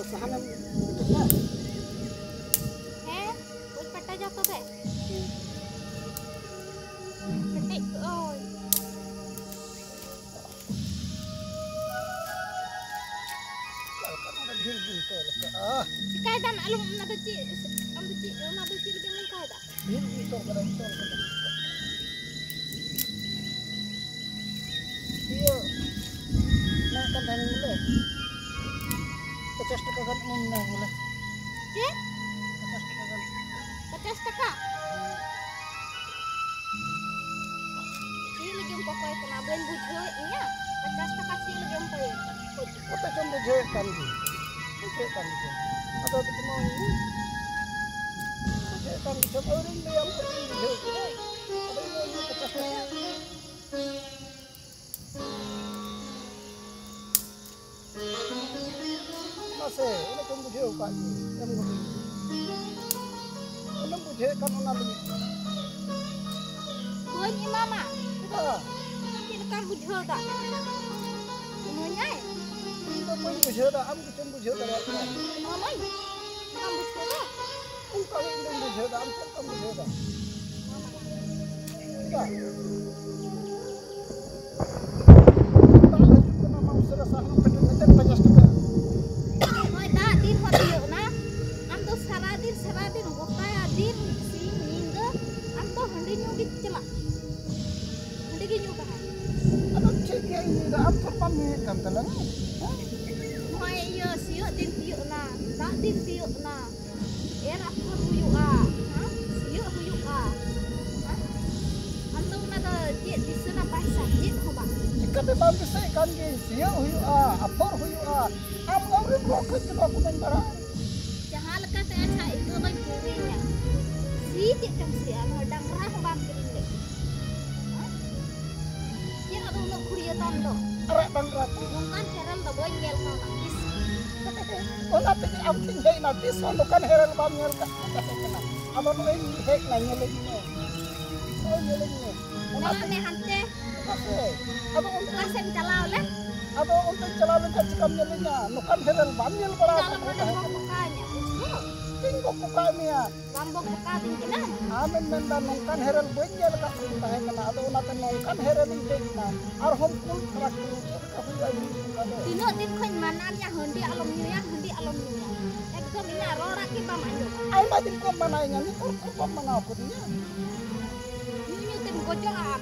sahanam betul. Buat peta jatuh deh. Petik oi. Cikai dan alum nado ci, nado ci lagi mereka dah. Itu kada itu. Iya. Nak kan dan mulai. Pecah tekan munah mulai. Cik? Pecah tekan. 50 taka. Sih lagi pokoknya kena ben bujur iya. 50 taka sih lagi pokoknya. Kota cuma bujekan di. Bujekan di. Atau ketemu ini. Bujekan di coba orang yang bujekan. Ada yang pecah tekan. Masih, ini cuma bujekan di. Yang begini. Ini bujekan orang ini. Bunyi mama. Ah. Kita bujur tak? Semuanya. Kita pun bujur dah, am kita bujur dah. Mama. Kamu bujur tak? Kau ini bujur dah, am kita bujur dah. Tidak. Kita mau serasa am kita pajas juga. Oi tak din hotiyo na. Am to saradin hokaya din si ninda am to handi nyugit celak. Handi gi nyuka. Apa cek ini dah am terpami kan telang. Moi yo siyo din tiyo na. Tak din tiyo na. Era aku huyu a. Siyo huyu a. Am to na da jet di sana paisa jet hoba. Jika memang bisa ikan gini, siapa huyu apor huyu am orang roket juga aku membara. Jangan lekat dengan saya itu lagi kurinya. Si jet kan si anu dang rah bang kering deh. Dia ada untuk kuliah tondo. Arak bang ratu. Mungkin heran tak boleh ngel kau nangis. Oh nanti am tinggal nanti soalnya kan heran bang ngel kan. Abang mau ini hek nanya lagi nih. Oh nyeleng nih. Nah ne hante. Abang untuk Kasem calau leh. abang untuk jalan kan cikam nyelengnya. Nukan heran bang ngel bala. Dalam ada bukanya. Tinggal buka ya. Bambok buka tingkinan. Amin menda nungkan heran bengel kat tahe kana atau nanti nungkan heran ingna. Arhom pun kerak kafu ayu kado. Tino tin koin mananya hendi alam nyuya. Ekdom ini rora ki pamanyo. Ai madin ko mananya ni ko mana aku dia. Nyuyu tin gojo am.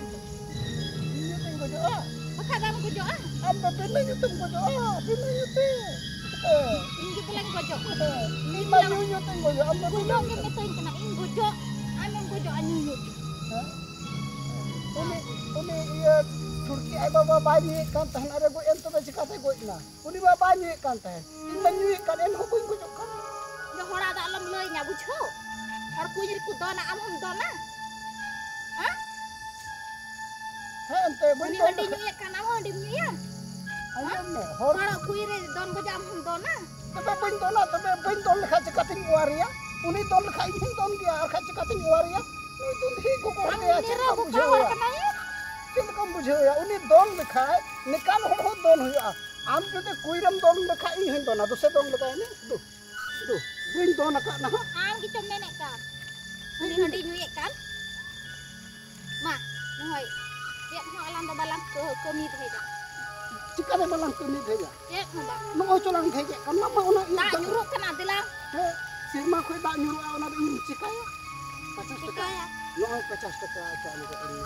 Ini tenggo jo Maka dam gojo am. Amba penanya tenggo jo penanya te. Inggi pulang gojo. Ni mayunya tenggo jo amba Gojo bilang. ngi metoin kena ing gojo. Amem gojo anyuyu. Uni iya Turki ai baba banyak kan tahan ada go ento ba cikate go ina. Uni ba banyak kan tahan. Ini menyui kan en hukun go jo kan. Yo hora da alam leuy nya bujo. Har ku nyiri ku dona am hum dona. Hah? Ente Ini betul. handi nyuya kan am handi nyuya. Ayam ne hor Hora ku ire don gojo am hum dona. tapi bentona tapi benton lekha cikating waria. Uni ton lekha ini ton dia lekha cikating waria. Ni ton hi go ko Am dia nira cikating buka hora kenanya. Kita kan bujuk ya, ini don lekai, nikan hor don huya. Am jute kuiram don lekai ini don, atau se don lekai ini, duh, buin don lekai nah. Am ki chom nenek kan. Handi nyuya kan. Ma, noi. Dia ho alam da balang ke mi thai. Jika ada malang kini dia, Dia ho ba. nong colang dia, kan mama ona Tak ini. nyuruh kena dilang. Sirma kue tak nyuruh ona ini cika ya. Pacas Cika teka, ya. nong pacas teka aja ini.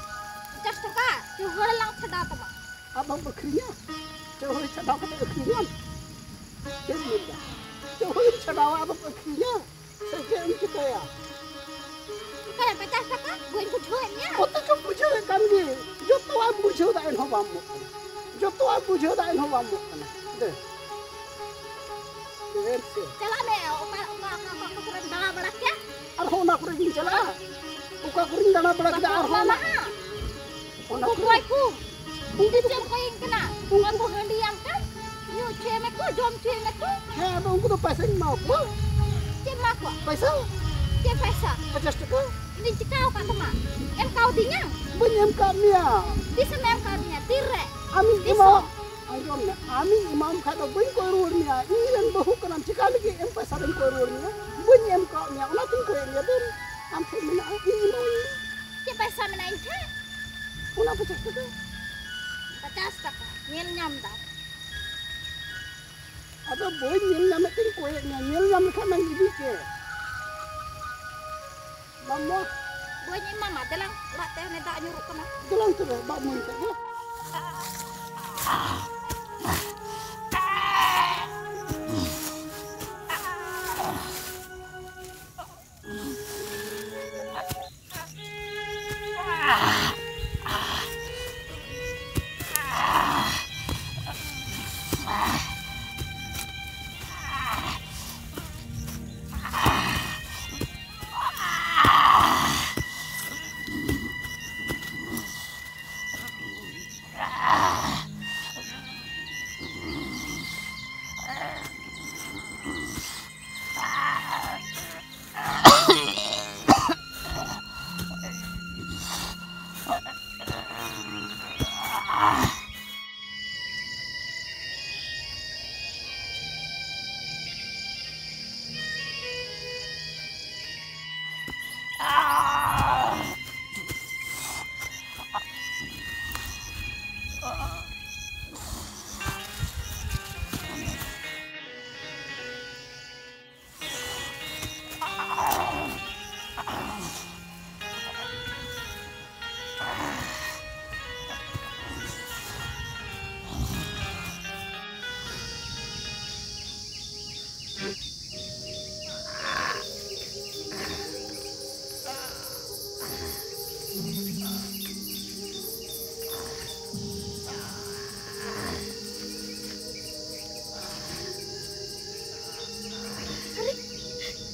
50 taka. Cu helang thada ta ba. Abang berkrinya, cewek cadau kata berkrinya. Jadi muda, cewek cadau abang berkrinya. Sekian kita ya. Kaya 50 taka. Gue bujunya. Kota kan bujuk kan ni. Joto am bujuk dah en hawamu. Joto am bujuk dah en hawamu. Deh. Densi. Cala me oka keren dala barak ya. Arhona kuring jala. Uka kuring dana berak dah arhona. Ona Ku kuai ku. Ini jam ko yang kena. Aku handi yang kan. Yu ceme ko jom ceme ko. He abang ku tu pasang mau ku. Cem aku. Paisa. Cem pesa. 50 taka. Ini cikau kan teman. Em kau dinyang. Benyam kami ya. Bisa mem kaunya tire. Amin Bisa. ima. anjom na ami imam kata bun ko ruurnya iren bahu kanam cikali ke em pasaran ko ruurnya bun em ko nya ona tin ko ya ben am fe mina imam Cik paisa menaik cak. ona pecah tu 50 taka. Nyil nyam dah. ada bun nyel na metin ko nya nyel na me kana ngi ke mama Buahnya mama telang urat teh nedak nyuruk kena. dalam tu ba mun ta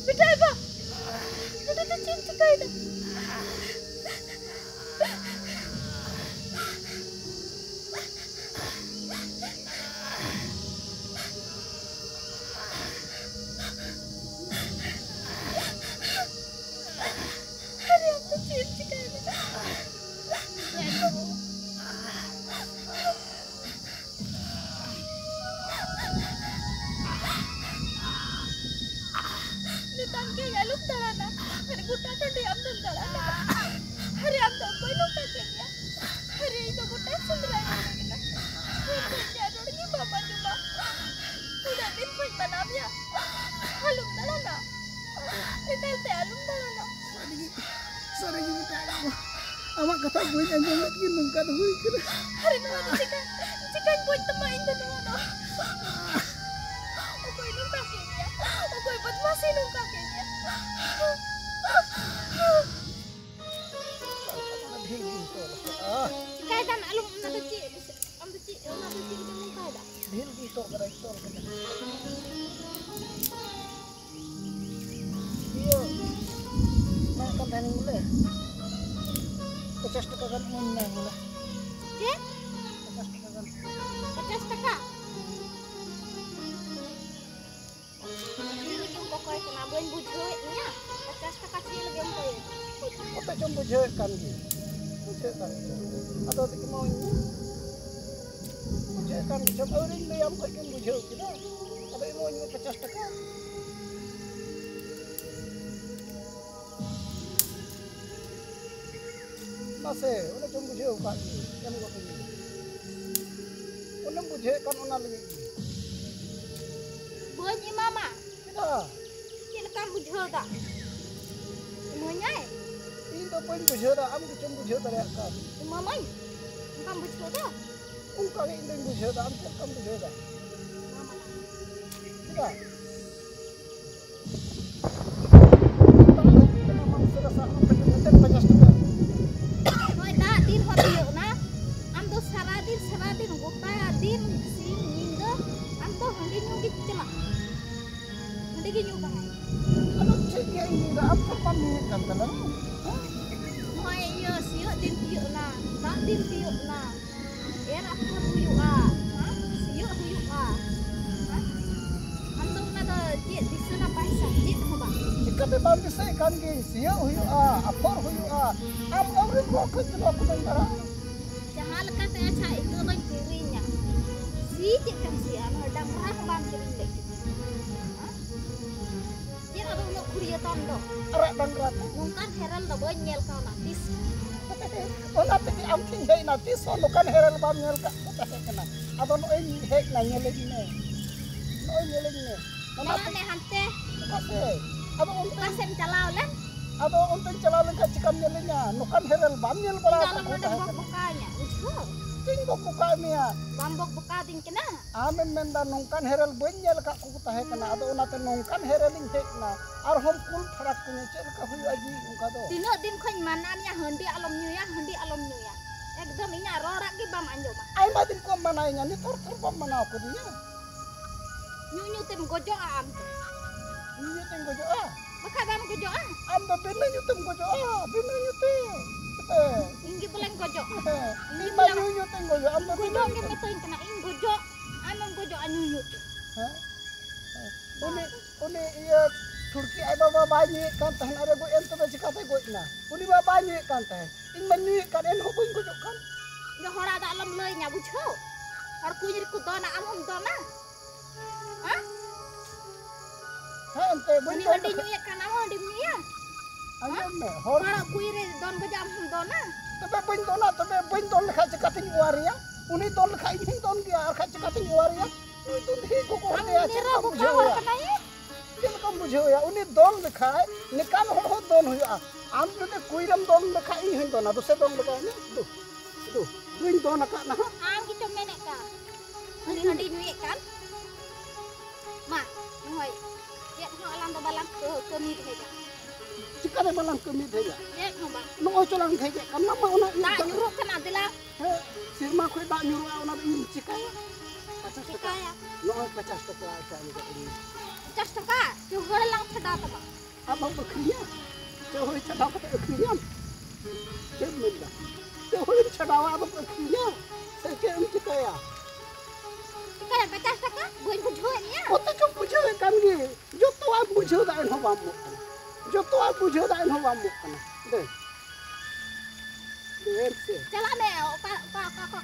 Betul apa? Ada tu cik cakap itu. Ada tu cik cakap itu. Tangke ya luk dalana hari buta tadi amdal dalana hari amdal koi luk takenya hari itu buta sendiri ya dorongnya mama cuma udah din pun manamnya alum dalana itu teh alum dalana sore gitu tak awak kata bun anjom lagi nungkan hui kira hari nama cikan buat temain dan mana okoi nung kakeknya okoi buat masih nung kakeknya Kaya dan alum nada cik itu mung kaya dah. Dil gitu kira itu iya nah kan tani mulai 50 taka kan mulai Cik? 50 taka kan 50 taka. Ini lagi pokoknya kena buan bujunya. 50 taka sih lagi pokoknya. apa coba bujekan gitu bujekan atau tik mau ini bujekan coba orang dia yang kau kan bujek kita ada yang mau ini 50 taka masih udah coba bujek kan yang kau ini udah bujekan udah lagi Buahnya mama. kita Cik lekang bujel tak? Semuanya itu pun bujek dah am coba bujek tadi kan mama lekang bujel tak? kali ini bujek dah am coba bujek dah Mama kita Noi dah din hot yuk na. Am tu saradin gota din sing nyingga. Am tu handi nyugit celak. Handi gi nyugah. Moi yo siuk din tiuk na. Tak din tiuk na. Era aku huyuk ah. Siuk huyuk ah. Am tu na da cik di sana paisa cik ho ba. Jika memang bisa kan siya huyu apor huyu am orang kok kenapa aku dengar Jangan lekat saya cak itu lagi kurinya. cik kan sih anu dang rah ban kering dek. Cik ada nak kuliah tondo. Arak dan rata. Nungkan heran dah bonyel kau natis. Oh nanti am ting hei nanti so kan heral bam nyel ka ko tahe kana. Ado no ei hei na nyeleng ne. No nyeleng ne. Mana ne hante Kasi ado kasem calau len. ado untuk jalan ka cikam nyelenya. No kan heral bam nyel bala Tinggal ko mana tahe bok kana. bukanya. Ujo. Tinggo ko ka niya. Bambok buka ting kena. Amen menda nungkan heral bonyel ka ko tahe kana. Ado onate nungkan heraling hei na. Ar hom kul farak punya cel ka hui aji ungka do. Tino din koin mananya hendi alom nyuya. Ekdom inya rorak ki bam anjo mah. Ai madin ko manainya ni tor bam mana ko dia. Nyu tem gojo am. Ni tenggo jo ah. Baka bam gojo ah. Amba bina nyutem gojo ah, bina nyute. Inggi bulan gojo. Ni ma nyutem gojo, amba Gojo bina. ke metoin kena ing gojo. Anon gojo anyu. Ha? Uni iya Turki ai baba banyak kan tahan ada go ento ba cikate go ina. Uni ba banyak kan tah. Ing manyi kan en ho gojo kan. Yo hora da alam leuy nya bujo. Har kunyir ku dona am hom dona. Ha? Ha ente Bani bunyi handi nyuya kan am handi nyuya. anjam me hor. Hora kuire don gojo am hom dona. Tebe bunyi don lekha cikate waria. Uni don lekha ing don dia lekha cikate waria. Itu hi ko ko Am dia nira cikam ku bujo kawar ya. kena ye. Cilkam bujo ya. Uni don lekha nikan ho don huya. Am jode kuiram don lekha ing hin don ado se don lekha ni. Duh. Duin don ka nah. Am kita menek ka. Handi nyuya kan. Ma, ngoi. Yet ho alam do balang ke mi heja. Cikate balang kemi theya. Yet ho ba. No ocolang theja kan mama ona Tak nyuruh kena dila. sirma khoi da nyuru ona in cikaya. Kaya. No 50 taka aja ni ini. Cas taka. Juga lang sada ta ba. Abang bekrinya. Jauh cadau kata bekrinya. Cemenda. Jauh cadau abang bekrinya. Saya kem cikaya. Kaya 50 taka. Buin ku jho ni ya. Oto chop bujhe kan ge. Joto ab bujhe da en hobam. Joto ab bujhe da en hobam kana. De. Derse. Cala me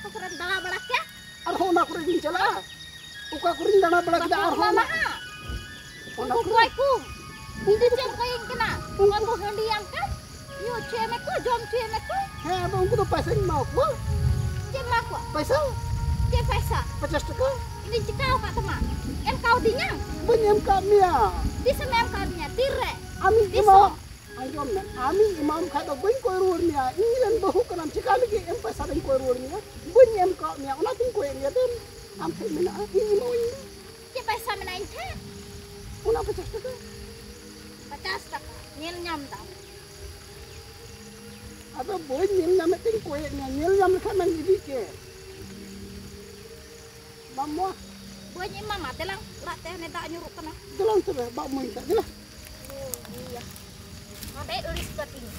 ka keren dala balak ya. Ar hona kuring chala. Uka kuring dana balak da ar hona. Ona kuai ku. Hindi cem kaing kena. Unga ku handi yang kan. Yo ceme ku jom ceme ku. He abang ku to paisa mau ko. Cem mak ku. Paisa Cem paisa. 50 taka. Ini cikau ka tama. Em kau dinyang. Benyam kamia. Di semem karnya tire. Ami Diso. imam. Ayom men. Ami imam ka do ben koy ruurnia. Inglen bahu kanam cikali ge em paisa ben koy ruurnia. Benyam kamia ona tin koy nia den. Am thai mena imam ini. Cem paisa menain the. Ona 50 taka. 50 taka. Nyel nyam tau. Ado benyam nyam tin koy nia nyel nyam ka man idi ke. Mamwa Buat mama telang rak teh ne tak nyuruh kena. dalang tebe ba mo inta dila. Oh iya. Ada ulis buat ini.